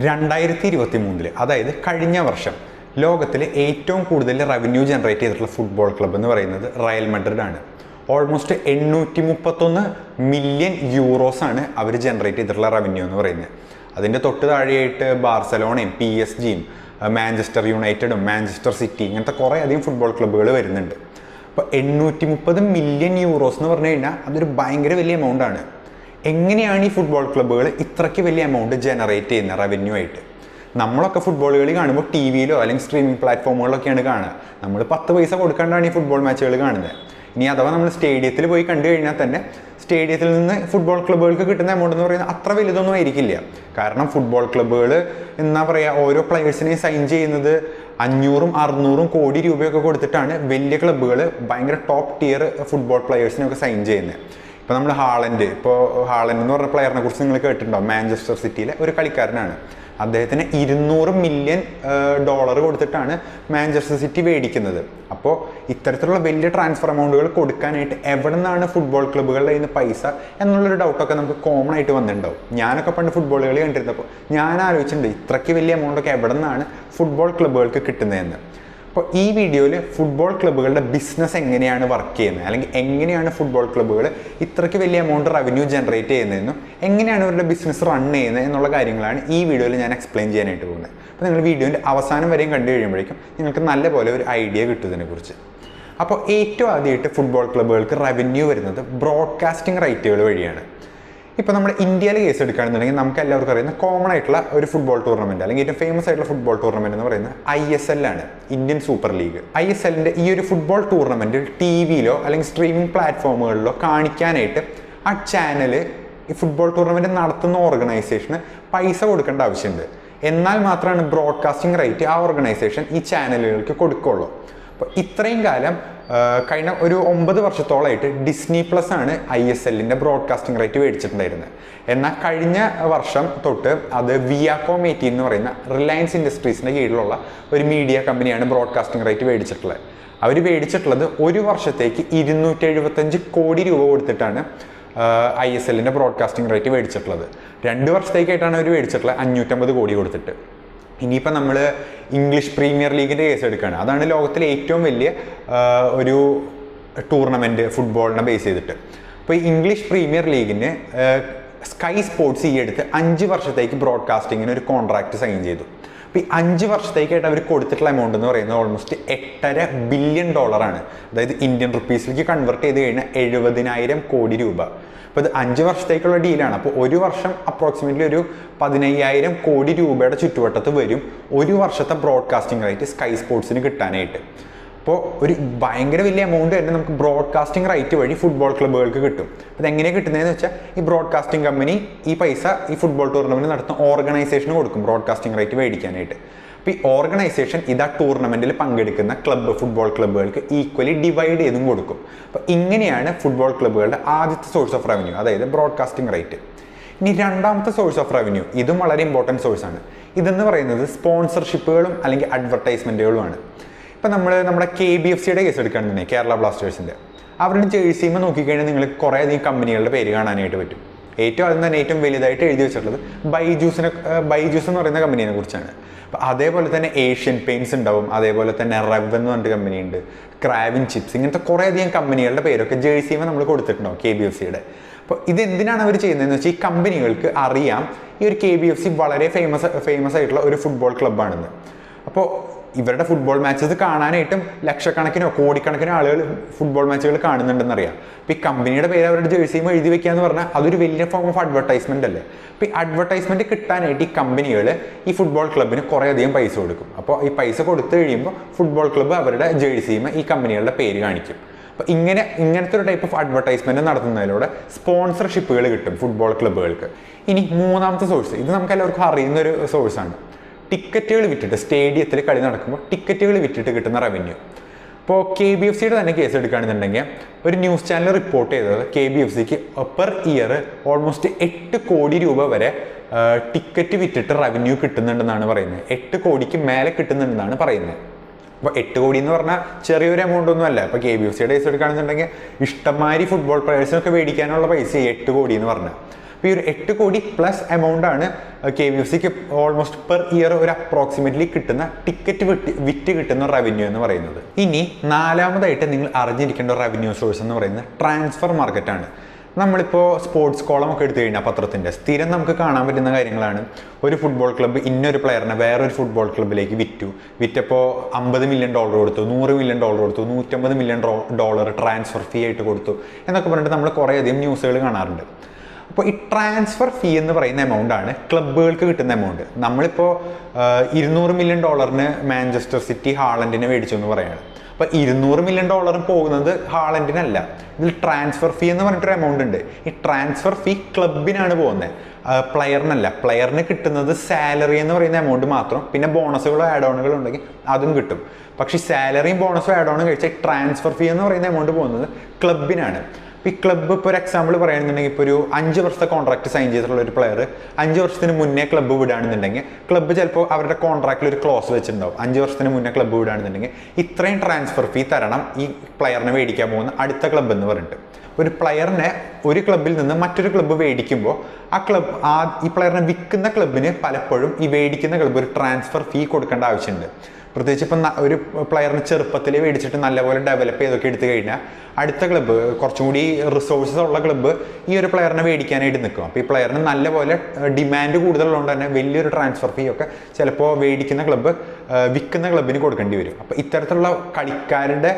2023 അതായത് കഴിഞ്ഞ വർഷം ലോകത്തിലെ ഏറ്റവും കൂടുതൽ റവന്യൂ ജനറേറ്റ് ചെയ്തിട്ടുള്ള ഫുട്ബോൾ ക്ലബ്ബ് എന്ന് പറയുന്നത് റയൽ മഡ്രിഡ് ആണ്. ഓൾമോസ്റ്റ് 831 മില്യൺ യൂറോസ് ആണ് അവർ ജനറേറ്റ് ചെയ്തിട്ടുള്ള റവന്യൂ എന്ന് പറയുന്നത്. അതിൻ്റെ തൊട്ട് താഴെയായിട്ട് ബാർസലോണയും PSG-യും മാഞ്ചസ്റ്റർ യുണൈറ്റഡും മാഞ്ചസ്റ്റർ സിറ്റി ഇങ്ങനത്തെ കുറേ അധികം ഫുട്ബോൾ ക്ലബ്ബുകൾ വരുന്നുണ്ട്. അപ്പോൾ 830 മില്യൺ യൂറോസ് എന്ന് പറഞ്ഞു കഴിഞ്ഞാൽ അതൊരു ഭയങ്കര വലിയ എമൗണ്ട് ആണ്. എങ്ങനെയാണ് ഈ ഫുട്ബോൾ ക്ലബ്ബുകൾ ഇത്രയ്ക്ക് വലിയ എമൗണ്ട് ജനറേറ്റ് ചെയ്യുന്നത് റവന്യൂ ആയിട്ട്? നമ്മളൊക്കെ ഫുട്ബോൾ കളി കാണുമ്പോൾ TV-യിലോ അല്ലെങ്കിൽ സ്ട്രീമിംഗ് പ്ലാറ്റ്ഫോമുകളിലൊക്കെയാണ് കാണുക. നമ്മൾ 10 പൈസ കൊടുക്കാണ്ടാണ് ഈ ഫുട്ബോൾ മാച്ചുകൾ കാണുന്നത്. ഇനി അഥവാ നമ്മൾ സ്റ്റേഡിയത്തിൽ പോയി കണ്ടു കഴിഞ്ഞാൽ തന്നെ സ്റ്റേഡിയത്തിൽ നിന്ന് ഫുട്ബോൾ ക്ലബ്ബുകൾക്ക് കിട്ടുന്ന എമൗണ്ട് എന്ന് പറയുന്നത് അത്ര വലുതൊന്നും ആയിരിക്കില്ല. കാരണം ഫുട്ബോൾ ക്ലബ്ബുകൾ എന്താ പറയുക, ഓരോ പ്ലെയേഴ്സിനെയും സൈൻ ചെയ്യുന്നത് 500-600 കോടി രൂപയൊക്കെ കൊടുത്തിട്ടാണ് വലിയ ക്ലബ്ബുകൾ ഭയങ്കര ടോപ്പ് ടിയർ ഫുട്ബോൾ പ്ലെയേഴ്സിനെയൊക്കെ സൈൻ ചെയ്യുന്നത്. ഇപ്പോൾ നമ്മൾ ഹാളൻഡ് എന്ന് പറഞ്ഞ പ്ലെയറിനെ കുറിച്ച് നിങ്ങൾ കേട്ടിട്ടുണ്ടാവും. മാഞ്ചസ്റ്റർ സിറ്റിയിലെ ഒരു കളിക്കാരനാണ്. അദ്ദേഹത്തിന് $200 മില്യൺ കൊടുത്തിട്ടാണ് മാഞ്ചസ്റ്റർ സിറ്റി മേടിക്കുന്നത്. അപ്പോൾ ഇത്തരത്തിലുള്ള വലിയ ട്രാൻസ്ഫർ എമൗണ്ടുകൾ കൊടുക്കാനായിട്ട് എവിടെ നിന്നാണ് ഫുട്ബോൾ ക്ലബ്ബുകളുടെ കയ്യിൽ നിന്ന് പൈസ എന്നുള്ളൊരു ഡൗട്ടൊക്കെ നമുക്ക് കോമൺ ആയിട്ട് വന്നിട്ടുണ്ടാവും. ഞാനൊക്കെ പണ്ട് ഫുട്ബോൾ കളി കണ്ടിരുന്നപ്പോൾ ഞാൻ ആലോചിച്ചിട്ടുണ്ട് ഇത്രയ്ക്ക് വലിയ എമൗണ്ടൊക്കെ എവിടെ നിന്നാണ് ഫുട്ബോൾ ക്ലബ്ബുകൾക്ക് കിട്ടുന്നതെന്ന്. അപ്പോൾ ഈ വീഡിയോയിൽ ഫുട്ബോൾ ക്ലബ്ബുകളുടെ ബിസിനസ് എങ്ങനെയാണ് വർക്ക് ചെയ്യുന്നത്, അല്ലെങ്കിൽ എങ്ങനെയാണ് ഫുട്ബോൾ ക്ലബ്ബുകൾ ഇത്രയ്ക്ക് വലിയ എമൗണ്ട് റവന്യൂ ജനറേറ്റ് ചെയ്യുന്നതെന്നും എങ്ങനെയാണ് അവരുടെ ബിസിനസ് റൺ ചെയ്യുന്നത് എന്നുള്ള കാര്യങ്ങളാണ് ഈ വീഡിയോയിൽ ഞാൻ എക്സ്പ്ലെയിൻ ചെയ്യാനായിട്ട് പോകുന്നത്. അപ്പോൾ നിങ്ങൾ വീഡിയോൻ്റെ അവസാനം വരെയും കണ്ടു കഴിയുമ്പോഴേക്കും നിങ്ങൾക്ക് നല്ലപോലെ ഒരു ഐഡിയ കിട്ടും ഇതിനെക്കുറിച്ച്. അപ്പോൾ ഏറ്റവും ആദ്യമായിട്ട് ഫുട്ബോൾ ക്ലബ്ബുകൾക്ക് റവന്യൂ വരുന്നത് ബ്രോഡ്കാസ്റ്റിംഗ് റൈറ്റുകൾ വഴിയാണ്. ഇപ്പോൾ നമ്മുടെ ഇന്ത്യയിലെ കേസ് എടുക്കുകയാണെന്നുണ്ടെങ്കിൽ നമുക്ക് എല്ലാവർക്കും അറിയുന്ന കോമൺ ആയിട്ടുള്ള ഒരു ഫുട്ബോൾ ടൂർണമെൻറ്റ്, അല്ലെങ്കിൽ ഏറ്റവും ഫേമസ് ആയിട്ടുള്ള ഫുട്ബോൾ ടൂർണമെൻറ്റ് എന്ന് പറയുന്നത് ISL ആണ്, ഇന്ത്യൻ സൂപ്പർ ലീഗ്. ISLൻ്റെ ഈ ഒരു ഫുട്ബോൾ ടൂർണമെൻറ്റ് TV-യിലോ അല്ലെങ്കിൽ സ്ട്രീമിംഗ് പ്ലാറ്റ്ഫോമുകളിലോ കാണിക്കാനായിട്ട് ആ ചാനൽ ഈ ഫുട്ബോൾ ടൂർണമെൻറ്റ് നടത്തുന്ന ഓർഗനൈസേഷന് പൈസ കൊടുക്കേണ്ട ആവശ്യമുണ്ട്. എന്നാൽ മാത്രമാണ് ബ്രോഡ്കാസ്റ്റിംഗ് റൈറ്റ് ആ ഓർഗനൈസേഷൻ ഈ ചാനലുകൾക്ക് കൊടുക്കുകയുള്ളൂ. അപ്പോൾ ഇത്രയും കാലം കഴിഞ്ഞ ഒരു 9 വർഷത്തോളമായിട്ട് Disney+ ആണ് ISLൻ്റെ ബ്രോഡ്കാസ്റ്റിംഗ് റൈറ്റ് മേടിച്ചിട്ടുണ്ടായിരുന്നത്. എന്നാൽ കഴിഞ്ഞ വർഷം തൊട്ട് അത് വിയാകോം 18 എന്ന് പറയുന്ന റിലയൻസ് ഇൻഡസ്ട്രീസിൻ്റെ കീഴിലുള്ള ഒരു മീഡിയ കമ്പനിയാണ് ബ്രോഡ്കാസ്റ്റിംഗ് റൈറ്റ് മേടിച്ചിട്ടുള്ളത്. അവർ മേടിച്ചിട്ടുള്ളത് ഒരു വർഷത്തേക്ക് 275 കോടി രൂപ കൊടുത്തിട്ടാണ് ISLൻ്റെ ബ്രോഡ്കാസ്റ്റിംഗ് റൈറ്റ് മേടിച്ചിട്ടുള്ളത്. 2 വർഷത്തേക്കായിട്ടാണ് അവർ മേടിച്ചിട്ടുള്ളത് 550 കോടി കൊടുത്തിട്ട്. ഇനിയിപ്പോൾ നമ്മൾ ഇംഗ്ലീഷ് പ്രീമിയർ ലീഗിൻ്റെ കേസ് എടുക്കുകയാണ്. അതാണ് ലോകത്തിലെ ഏറ്റവും വലിയ ഒരു ടൂർണമെൻറ്റ് ഫുട്ബോളിനെ ബേസ് ചെയ്തിട്ട്. അപ്പോൾ ഈ ഇംഗ്ലീഷ് പ്രീമിയർ ലീഗിന് സ്കൈ സ്പോർട്സ് ഈ അടുത്ത് 5 വർഷത്തേക്ക് ബ്രോഡ്കാസ്റ്റിങ്ങിന് ഒരു കോൺട്രാക്റ്റ് സൈൻ ചെയ്തു. അപ്പോൾ ഈ 5 വർഷത്തേക്കായിട്ട് അവർ കൊടുത്തിട്ടുള്ള എമൗണ്ട് എന്ന് പറയുന്നത് ഓൾമോസ്റ്റ് $8.5 ബില്യൺ. അതായത് ഇന്ത്യൻ റുപ്പീസിലേക്ക് കൺവേർട്ട് ചെയ്ത് കഴിഞ്ഞാൽ 70,000 കോടി രൂപ. അപ്പോൾ ഇത് 5 വർഷത്തേക്കുള്ള ഡീലാണ്. അപ്പോൾ ഒരു വർഷം അപ്രോക്സിമേറ്റ്ലി ഒരു 15,000 കോടി രൂപയുടെ ചുറ്റുവട്ടത്ത് വരും ഒരു വർഷത്തെ ബ്രോഡ്കാസ്റ്റിംഗ് റൈറ്റ് സ്കൈ സ്പോർട്സിന് കിട്ടാനായിട്ട്. അപ്പോൾ ഒരു ഭയങ്കര വലിയ എമൗണ്ട് തന്നെ നമുക്ക് ബ്രോഡ്കാസ്റ്റിംഗ് റൈറ്റ് വഴി ഫുട്ബോൾ ക്ലബ്ബുകൾക്ക് കിട്ടും. അത് എങ്ങനെയാണ് കിട്ടുന്നതെന്ന് വെച്ചാൽ ഈ ബ്രോഡ്കാസ്റ്റിംഗ് കമ്പനി ഈ പൈസ ഈ ഫുട്ബോൾ ടൂർണമെൻറ്റ് നടത്തുന്ന ഓർഗനൈസേഷന് കൊടുക്കും ബ്രോഡ്കാസ്റ്റിംഗ് റൈറ്റ് മേടിക്കാനായിട്ട്. അപ്പോൾ ഈ ഓർഗനൈസേഷൻ ഇതാ ടൂർണമെൻറ്റിൽ പങ്കെടുക്കുന്ന ഫുട്ബോൾ ക്ലബ്ബുകൾക്ക് ഈക്വലി ഡിവൈഡ് ചെയ്തും കൊടുക്കും. അപ്പോൾ ഇങ്ങനെയാണ് ഫുട്ബോൾ ക്ലബ്ബുകളുടെ ആദ്യത്തെ സോഴ്സ് ഓഫ് റവന്യൂ, അതായത് ബ്രോഡ്കാസ്റ്റിംഗ് റൈറ്റ്. ഇനി രണ്ടാമത്തെ സോഴ്സ് ഓഫ് റവന്യൂ, ഇതും വളരെ ഇമ്പോർട്ടൻറ്റ് സോഴ്സാണ്. ഇതെന്ന് പറയുന്നത് സ്പോൺസർഷിപ്പുകളും അല്ലെങ്കിൽ അഡ്വർടൈസ്മെൻറ്റുകളുമാണ്. ഇപ്പോൾ നമ്മുടെ KBFCയുടെ കേസ് എടുക്കുകയാണെന്നുണ്ടെങ്കിൽ കേരള ബ്ലാസ്റ്റേഴ്സിൻ്റെ അവരുടെ ജേഴ്സിയുമ്പോൾ നോക്കിക്കഴിഞ്ഞാൽ നിങ്ങൾക്ക് കുറേ അധികം കമ്പനികളുടെ പേര് കാണാനായിട്ട് പറ്റും. ഏറ്റവും വലുതായിട്ട് എഴുതി വെച്ചിട്ടുള്ളത് ബൈജൂസ് എന്ന് പറയുന്ന കമ്പനീനെ കുറിച്ചാണ്. അപ്പോൾ അതേപോലെ തന്നെ ഏഷ്യൻ പെയിൻറ്റ്സ് ഉണ്ടാവും, അതേപോലെ തന്നെ റെവ് എന്ന് പറഞ്ഞിട്ട് കമ്പനിയുണ്ട്, ക്രാവിൻ ചിപ്സ്, ഇങ്ങനത്തെ കുറേ അധികം കമ്പനികളുടെ പേരൊക്കെ ജേഴ്സിയുമ്പോൾ നമ്മൾ കൊടുത്തിട്ടുണ്ടാവും KBFCയുടെ. അപ്പോൾ ഇതെന്തിനാണ് അവർ ചെയ്യുന്നതെന്ന് വെച്ചാൽ ഈ കമ്പനികൾക്ക് അറിയാം ഈ ഒരു KBFC വളരെ ഫേമസ് ആയിട്ടുള്ള ഒരു ഫുട്ബോൾ ക്ലബ്ബാണെന്ന്. അപ്പോൾ ഇവരുടെ ഫുട്ബോൾ മാച്ചസ് കാണാനായിട്ടും ലക്ഷക്കണക്കിനോ കോടിക്കണക്കിനോ ആളുകൾ ഫുട്ബോൾ മാച്ചുകൾ കാണുന്നുണ്ടെന്നറിയാം. അപ്പോൾ ഈ കമ്പനിയുടെ പേര് അവരുടെ ജേഴ്സിയും എഴുതി വെക്കുക എന്ന് പറഞ്ഞാൽ അതൊരു വലിയ ഫോം ഓഫ് അഡ്വർടൈസ്മെൻ്റ് അല്ലേ. അപ്പോൾ ഈ അഡ്വർടൈസ്മെൻറ്റ് കിട്ടാനായിട്ട് ഈ കമ്പനികൾ ഈ ഫുട്ബോൾ ക്ലബ്ബിന് കുറേയധികം പൈസ കൊടുക്കും. അപ്പോൾ ഈ പൈസ കൊടുത്തു കഴിയുമ്പോൾ ഫുട്ബോൾ ക്ലബ്ബ് അവരുടെ ജേഴ്സിയും ഈ കമ്പനികളുടെ പേര് കാണിക്കും. അപ്പോൾ ഇങ്ങനത്തെ ഒരു ടൈപ്പ് ഓഫ് അഡ്വർടൈസ്മെൻറ്റ് നടത്തുന്നതിലൂടെ സ്പോൺസർഷിപ്പുകൾ കിട്ടും ഫുട്ബോൾ ക്ലബ്ബുകൾക്ക്. ഇനി മൂന്നാമത്തെ സോഴ്സ്, ഇത് നമുക്ക് എല്ലാവർക്കും അറിയുന്ന ഒരു സോഴ്സാണ്. ടിക്കറ്റുകൾ വിറ്റിട്ട് സ്റ്റേഡിയത്തിൽ കളി നടക്കുമ്പോൾ ടിക്കറ്റുകൾ വിറ്റിട്ട് കിട്ടുന്ന റവന്യൂ. ഇപ്പോൾ KBFCയുടെ തന്നെ കേസ് എടുക്കുകയാണെന്നുണ്ടെങ്കിൽ ഒരു ന്യൂസ് ചാനൽ റിപ്പോർട്ട് ചെയ്തത് KBFCക്ക് പെർ ഇയർ ഓൾമോസ്റ്റ് 8 കോടി രൂപ വരെ ടിക്കറ്റ് വിറ്റിട്ട് റവന്യൂ കിട്ടുന്നുണ്ടെന്നാണ് പറയുന്നത്. 8 കോടിക്ക് മേലെ കിട്ടുന്നുണ്ടെന്നാണ് പറയുന്നത്. അപ്പോൾ 8 കോടി എന്ന് പറഞ്ഞാൽ ചെറിയൊരു എമൗണ്ട് ഒന്നും അല്ല. ഇപ്പോൾ KBFCയുടെ കേസ് എടുക്കുകയാണെന്നുണ്ടെങ്കിൽ ഇഷ്ടംമാതിരി ഫുട്ബോൾ പ്ലെയേഴ്സിനൊക്കെ മേടിക്കാനുള്ള പൈസ 8 കോടി എന്ന് പറഞ്ഞാൽ. അപ്പോൾ ഈ ഒരു 8 കോടി പ്ലസ് എമൗണ്ട് ആണ് KBFCക്ക് ഓൾമോസ്റ്റ് പെർ ഇയർ ഒരു അപ്രോക്സിമേറ്റ്ലി കിട്ടുന്ന ടിക്കറ്റ് വിറ്റ് കിട്ടുന്ന റവന്യൂ എന്ന് പറയുന്നത്. ഇനി നാലാമതായിട്ട് നിങ്ങൾ അറിഞ്ഞിരിക്കേണ്ട റവന്യൂ സോഴ്സ് എന്ന് പറയുന്നത് ട്രാൻസ്ഫർ മാർക്കറ്റാണ്. നമ്മളിപ്പോൾ സ്പോർട്സ് കോളം ഒക്കെ എടുത്തു കഴിഞ്ഞാൽ പത്രത്തിൻ്റെ സ്ഥിരം നമുക്ക് കാണാൻ പറ്റുന്ന കാര്യങ്ങളാണ്. ഒരു ഫുട്ബോൾ ക്ലബ്ബ് ഇന്നൊരു പ്ലെയറിനെ വേറൊരു ഫുട്ബോൾ ക്ലബ്ബിലേക്ക് വിറ്റപ്പോൾ $50 മില്യൺ കൊടുത്തു, $100 മില്യൺ കൊടുത്തു, $150 മില്യൺ ട്രാൻസ്ഫർ ഫീ ആയിട്ട് കൊടുത്തു എന്നൊക്കെ പറഞ്ഞിട്ട് നമ്മൾ കുറേയധികം ന്യൂസുകൾ കാണാറുണ്ട്. അപ്പോൾ ഈ ട്രാൻസ്ഫർ ഫീ എന്ന് പറയുന്ന എമൗണ്ട് ആണ് ക്ലബ്ബുകൾക്ക് കിട്ടുന്ന എമൗണ്ട്. നമ്മളിപ്പോൾ $200 മില്യൺ മാഞ്ചസ്റ്റർ സിറ്റി ഹാളൻഡിനെ മേടിച്ചു എന്ന് പറയുകയാണ്. അപ്പോൾ $200 മില്യൺ പോകുന്നത് ഹാളൻഡിനല്ല. ഇതിൽ ട്രാൻസ്ഫർ ഫീ എന്ന് പറഞ്ഞിട്ടൊരു എമൗണ്ട് ഉണ്ട്. ഈ ട്രാൻസ്ഫർ ഫീ ക്ലബിനാണ് പോകുന്നത്, പ്ലെയറിനല്ല. പ്ലെയറിന് കിട്ടുന്നത് സാലറി എന്ന് പറയുന്ന എമൗണ്ട് മാത്രം, പിന്നെ ബോണസുകളോ ആഡ് ഓണുകളോ ഉണ്ടെങ്കിൽ അതും കിട്ടും. പക്ഷേ സാലറിയും ബോണസും ആഡ് ഓണും കഴിച്ചാൽ ട്രാൻസ്ഫർ ഫീ എന്ന് പറയുന്ന എമൗണ്ട് പോകുന്നത് ക്ലബിനാണ്. ഈ ക്ലബ്ബ് ഇപ്പോൾ ഒരു എക്സാമ്പിൾ പറയുകയാണെന്നുണ്ടെങ്കിൽ ഇപ്പോൾ ഒരു 5 വർഷത്തെ കോൺട്രാക്ട് സൈൻ ചെയ്തിട്ടുള്ള ഒരു പ്ലെയർ 5 വർഷത്തിന് മുന്നേ ക്ലബ്ബ് വിടുകയാണെന്നുണ്ടെങ്കിൽ ക്ലബ്ബ് ചിലപ്പോൾ അവരുടെ കോൺട്രാക്റ്റിൽ ഒരു ക്ലോസ് വെച്ചിട്ടുണ്ടാവും. 5 വർഷത്തിന് മുന്നേ ക്ലബ്ബ് വിടുകയാണെന്നുണ്ടെങ്കിൽ ഇത്രയും ട്രാൻസ്ഫർ ഫീ തരണം ഈ പ്ലെയറിനെ മേടിക്കാൻ പോകുന്ന അടുത്ത ക്ലബ്ബ് എന്ന് പറഞ്ഞിട്ട്. ഒരു പ്ലെയറിനെ ഒരു ക്ലബ്ബിൽ നിന്ന് മറ്റൊരു ക്ലബ്ബ് മേടിക്കുമ്പോൾ ഈ പ്ലെയറിനെ വിൽക്കുന്ന ക്ലബ്ബിന് പലപ്പോഴും ഈ മേടിക്കുന്ന ക്ലബ്ബ് ഒരു ട്രാൻസ്ഫർ ഫീ കൊടുക്കേണ്ട ആവശ്യമുണ്ട്. പ്രത്യേകിച്ച് ഇപ്പം ഒരു പ്ലെയറിന് ചെറുപ്പത്തിൽ മേടിച്ചിട്ട് നല്ലപോലെ ഡെവലപ്പ് ചെയ്തൊക്കെ എടുത്തു കഴിഞ്ഞാൽ അടുത്ത ക്ലബ്ബ് കുറച്ചും കൂടി റിസോഴ്സസ് ഉള്ള ക്ലബ്ബ് ഈ ഒരു പ്ലെയറിനെ മേടിക്കാനായിട്ട് നിൽക്കും. അപ്പോൾ ഈ പ്ലെയറിന് നല്ലപോലെ ഡിമാൻഡ് കൂടുതലുള്ളതുകൊണ്ട് തന്നെ വലിയൊരു ട്രാൻസ്ഫർ ഫീ ഒക്കെ ചിലപ്പോൾ മേടിക്കുന്ന ക്ലബ്ബ് വിൽക്കുന്ന ക്ലബ്ബിന് കൊടുക്കേണ്ടി വരും. അപ്പോൾ ഇത്തരത്തിലുള്ള കളിക്കാരുടെ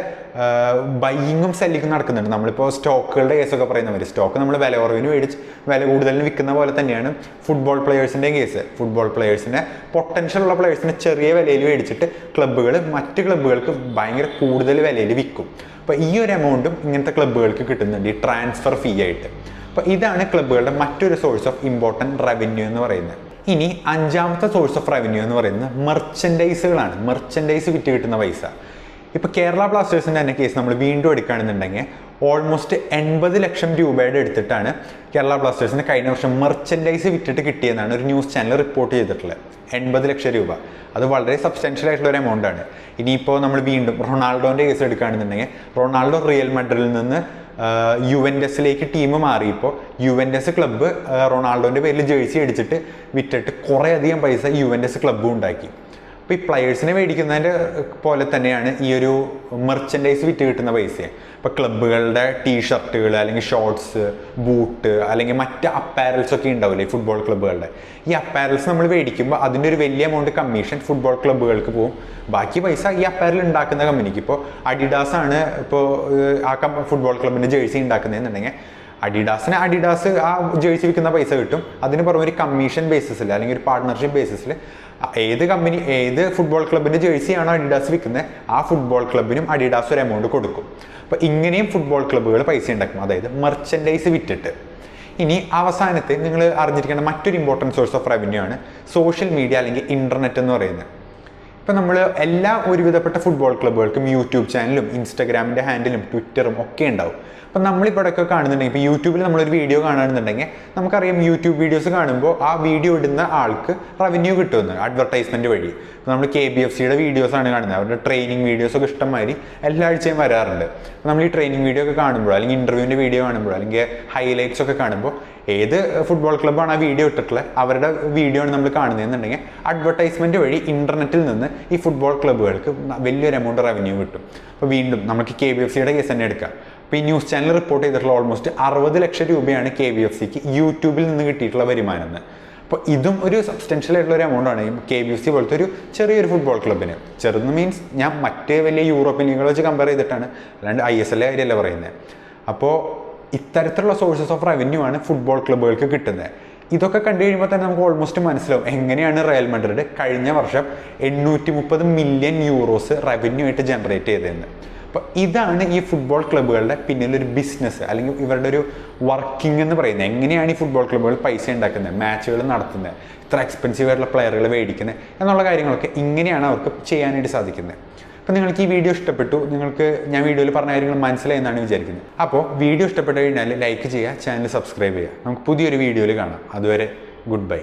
ബൈയിങ്ങും സെല്ലിങ്ങും നടക്കുന്നുണ്ട്. നമ്മളിപ്പോൾ സ്റ്റോക്കുകളുടെ കേസൊക്കെ പറയുന്നവർ സ്റ്റോക്ക് നമ്മൾ വില കുറവിന് മേടിച്ച് വില കൂടുതലിന് വിൽക്കുന്ന പോലെ തന്നെയാണ് ഫുട്ബോൾ പ്ലെയേഴ്സിൻ്റെ കേസ്. ഫുട്ബോൾ പ്ലെയേഴ്സിനെ പൊട്ടൻഷ്യൽ ഉള്ള പ്ലെയേഴ്സിനെ ചെറിയ വിലയിൽ മേടിച്ചിട്ട് ക്ലബ്ബുകൾ മറ്റ് ക്ലബ്ബുകൾക്ക് ഭയങ്കര കൂടുതൽ വിലയിൽ വിൽക്കും. അപ്പോൾ ഈ ഒരു എമൗണ്ടും ഇങ്ങനത്തെ ക്ലബ്ബുകൾക്ക് കിട്ടുന്നുണ്ട് ഈ ട്രാൻസ്ഫർ ഫീ ആയിട്ട്. അപ്പോൾ ഇതാണ് ക്ലബ്ബുകളുടെ മറ്റൊരു സോഴ്സ് ഓഫ് ഇമ്പോർട്ടൻറ്റ് റവന്യൂ എന്ന് പറയുന്നത്. ഇനി അഞ്ചാമത്തെ സോഴ്സ് ഓഫ് റവന്യൂ എന്ന് പറയുന്നത് മെർച്ചൻഡൈസുകളാണ്. മെർച്ചൻഡൈസ് വിറ്റ് കിട്ടുന്ന പൈസ. ഇപ്പോൾ കേരള ബ്ലാസ്റ്റേഴ്സിൻ്റെ തന്നെ കേസ് നമ്മൾ വീണ്ടും എടുക്കുകയാണെന്നുണ്ടെങ്കിൽ ഓൾമോസ്റ്റ് 80 ലക്ഷം രൂപയുടെ എടുത്തിട്ടാണ് കേരള ബ്ലാസ്റ്റേഴ്സിന് കഴിഞ്ഞ വർഷം മെർച്ചൻഡൈസ് വിറ്റിട്ട് കിട്ടിയെന്നാണ് ഒരു ന്യൂസ് ചാനൽ റിപ്പോർട്ട് ചെയ്തിട്ടുള്ളത്. 80 ലക്ഷം രൂപ, അത് വളരെ സബ്സ്റ്റാൻഷ്യൽ ആയിട്ടുള്ള ഒരു എമൗണ്ട് ആണ്. ഇനിയിപ്പോൾ നമ്മൾ വീണ്ടും റൊണാൾഡോൻ്റെ കേസ് എടുക്കുകയാണെന്നുണ്ടെങ്കിൽ റൊണാൾഡോ റിയൽ മാഡ്രിഡിൽ നിന്ന് യുവൻറ്റസിലേക്ക് ടീം മാറിയപ്പോൾ യുവൻറ്റസ് ക്ലബ്ബ് റൊണാൾഡോൻ്റെ പേരിൽ ജേഴ്സി അടിച്ചിട്ട് വിറ്റിട്ട് കുറേയധികം പൈസ യുവൻറ്റസ് ക്ലബ്ബും ഉണ്ടാക്കി. അപ്പോൾ ഈ പ്ലെയേഴ്സിനെ മേടിക്കുന്നതിൻ്റെ പോലെ തന്നെയാണ് ഈ ഒരു മെർച്ചൻഡൈസ് വിറ്റ് കിട്ടുന്ന പൈസ. ഇപ്പോൾ ക്ലബ്ബുകളുടെ ടീഷർട്ടുകൾ അല്ലെങ്കിൽ ഷോർട്സ്, ബൂട്ട് അല്ലെങ്കിൽ മറ്റ് അപ്പാരൽസ് ഒക്കെ ഉണ്ടാവില്ലേ ഈ ഫുട്ബോൾ ക്ലബ്ബുകളുടെ. ഈ അപ്പാരൽസ് നമ്മൾ മേടിക്കുമ്പോൾ അതിൻ്റെ ഒരു വലിയ എമൗണ്ട് കമ്മീഷൻ ഫുട്ബോൾ ക്ലബ്ബുകൾക്ക് പോകും. ബാക്കി പൈസ ഈ അപ്പാരൽ ഉണ്ടാക്കുന്ന കമ്പനിക്ക്. ഇപ്പോൾ അഡിഡാസ് ആണ് ഇപ്പോൾ ഫുട്ബോൾ ക്ലബ്ബിൻ്റെ ജേഴ്സി ഉണ്ടാക്കുന്നതെന്നുണ്ടെങ്കിൽ അഡിഡാസ് ആ ജേഴ്സി വിൽക്കുന്ന പൈസ കിട്ടും. അതിന് പുറമെ ഒരു കമ്മീഷൻ ബേസിസിൽ അല്ലെങ്കിൽ ഒരു പാർട്ട്ണർഷിപ്പ് ബേസിസിൽ ഏത് ഫുട്ബോൾ ക്ലബിൻ്റെ ജേഴ്സിയാണോ അഡിഡാസ് വിൽക്കുന്നത് ആ ഫുട്ബോൾ ക്ലബിനും അഡിഡാസ് ഒരു എമൗണ്ട് കൊടുക്കും. അപ്പോൾ ഇങ്ങനെയും ഫുട്ബോൾ ക്ലബ്ബുകൾ പൈസ ഉണ്ടാക്കും, അതായത് മെർച്ചൻഡൈസ് വിറ്റിട്ട്. ഇനി അവസാനത്തെ നിങ്ങൾ അറിഞ്ഞിരിക്കേണ്ട മറ്റൊരു ഇമ്പോർട്ടൻറ്റ് സോഴ്സ് ഓഫ് റവന്യൂ ആണ് സോഷ്യൽ മീഡിയ അല്ലെങ്കിൽ ഇൻ്റർനെറ്റ് എന്ന് പറയുന്നത്. ഇപ്പോൾ നമ്മൾ ഒരുവിധപ്പെട്ട ഫുട്ബോൾ ക്ലബ്ബുകൾക്കും യൂട്യൂബ് ചാനലും ഇൻസ്റ്റാഗ്രാമിൻ്റെ ഹാൻഡിലും ട്വിറ്ററും ഒക്കെ ഉണ്ടാവും. അപ്പം നമ്മളിപ്പോൾ ഇടയ്ക്ക് കാണുന്നുണ്ടെങ്കിൽ ഇപ്പോൾ യൂട്യൂബിൽ നമ്മളൊരു വീഡിയോ കാണുകയാണെന്നുണ്ടെങ്കിൽ നമുക്കറിയാം യൂട്യൂബ് വീഡിയോസ് കാണുമ്പോൾ ആ വീഡിയോ ഇടുന്ന ആൾക്ക് റവന്യൂ കിട്ടുമെന്ന് അഡ്വർടൈസ്മെൻറ്റ് വഴി. ഇപ്പോൾ നമ്മൾ KBFCയുടെ വീഡിയോസാണ് കാണുന്നത്, അവരുടെ ട്രെയിനിങ് വീഡിയോസൊക്കെ ഇഷ്ടംമാതിരി എല്ലാ ആഴ്ചയും വരാറുണ്ട്. അപ്പോൾ നമ്മൾ ഈ ട്രെയിനിങ് വീഡിയോ ഒക്കെ കാണുമ്പോൾ അല്ലെങ്കിൽ ഇൻ്റർവ്യൂവിൻ്റെ വീഡിയോ കാണുമ്പോൾ അല്ലെങ്കിൽ ഹൈലൈറ്റ്സ് ഒക്കെ കാണുമ്പോൾ ഏത് ഫുട്ബോൾ ക്ലബ്ബാണ് ആ വീഡിയോ ഇട്ടിട്ടുള്ളത് അവരുടെ വീഡിയോ ആണ് നമ്മൾ കാണുന്നതെന്നുണ്ടെങ്കിൽ അഡ്വർടൈസ്മെൻറ്റ് വഴി ഇൻ്റർനെറ്റിൽ നിന്ന് ഈ ഫുട്ബോൾ ക്ലബ്ബുകൾക്ക് വലിയൊരു എമൗണ്ട് റവന്യൂ കിട്ടും. അപ്പോൾ വീണ്ടും നമുക്ക് KBFCയുടെ കേസ് തന്നെ എടുക്കാം. ഇപ്പോൾ ഈ ന്യൂസ് ചാനൽ റിപ്പോർട്ട് ചെയ്തിട്ടുള്ള ഓൾമോസ്റ്റ് 60 ലക്ഷം രൂപയാണ് KBFCക്ക് യൂട്യൂബിൽ നിന്ന് കിട്ടിയിട്ടുള്ള വരുമാനം എന്ന്. അപ്പോൾ ഇതും ഒരു സബ്സ്റ്റൻഷ്യൽ ആയിട്ടുള്ള ഒരു എമൗണ്ട് ആണ് KBFC പോലത്തെ ഒരു ചെറിയൊരു ഫുട്ബോൾ ക്ലബിന്. ചെറുതെന്ന് മീൻസ് ഞാൻ മറ്റേ വലിയ യൂറോപ്യൻ ലീഗുകൾ വെച്ച് കമ്പയർ ചെയ്തിട്ടാണ്, അല്ലാണ്ട് ISL കാര്യമല്ല പറയുന്നത്. അപ്പോൾ ഇത്തരത്തിലുള്ള സോഴ്സസ് ഓഫ് റവന്യൂ ആണ് ഫുട്ബോൾ ക്ലബ്ബുകൾക്ക് കിട്ടുന്നത്. ഇതൊക്കെ കണ്ടു കഴിയുമ്പോൾ തന്നെ നമുക്ക് ഓൾമോസ്റ്റ് മനസ്സിലാവും എങ്ങനെയാണ് റയൽ മാഡ്രിഡ് കഴിഞ്ഞ വർഷം 830 മില്യൺ യൂറോസ് റവന്യൂ ആയിട്ട് ജനറേറ്റ് ചെയ്തതെന്ന്. അപ്പോൾ ഇതാണ് ഈ ഫുട്ബോൾ ക്ലബ്ബുകളുടെ പിന്നിലൊരു ബിസിനസ് അല്ലെങ്കിൽ ഇവരുടെ ഒരു വർക്കിംഗ് എന്ന് പറയുന്നത്. എങ്ങനെയാണ് ഈ ഫുട്ബോൾ ക്ലബ്ബുകൾ പൈസ ഉണ്ടാക്കുന്നത്, മാച്ചുകൾ നടത്തുന്നത്, ഇത്ര എക്സ്പെൻസീവ് ആയിട്ടുള്ള പ്ലെയറുകൾ മേടിക്കുന്നത് എന്നുള്ള കാര്യങ്ങളൊക്കെ ഇങ്ങനെയാണ് അവർക്ക് ചെയ്യാനായിട്ട് സാധിക്കുന്നത്. അപ്പോൾ നിങ്ങൾക്ക് ഈ വീഡിയോ ഇഷ്ടപ്പെട്ടു, നിങ്ങൾക്ക് ഞാൻ വീഡിയോയിൽ പറഞ്ഞ കാര്യങ്ങൾ മനസ്സിലായി എന്നാണ് വിചാരിക്കുന്നത്. അപ്പോൾ വീഡിയോ ഇഷ്ടപ്പെട്ട് കഴിഞ്ഞാൽ ലൈക്ക് ചെയ്യുക, ചാനൽ സബ്സ്ക്രൈബ് ചെയ്യുക. നമുക്ക് പുതിയൊരു വീഡിയോയിൽ കാണാം. അതുവരെ ഗുഡ് ബൈ.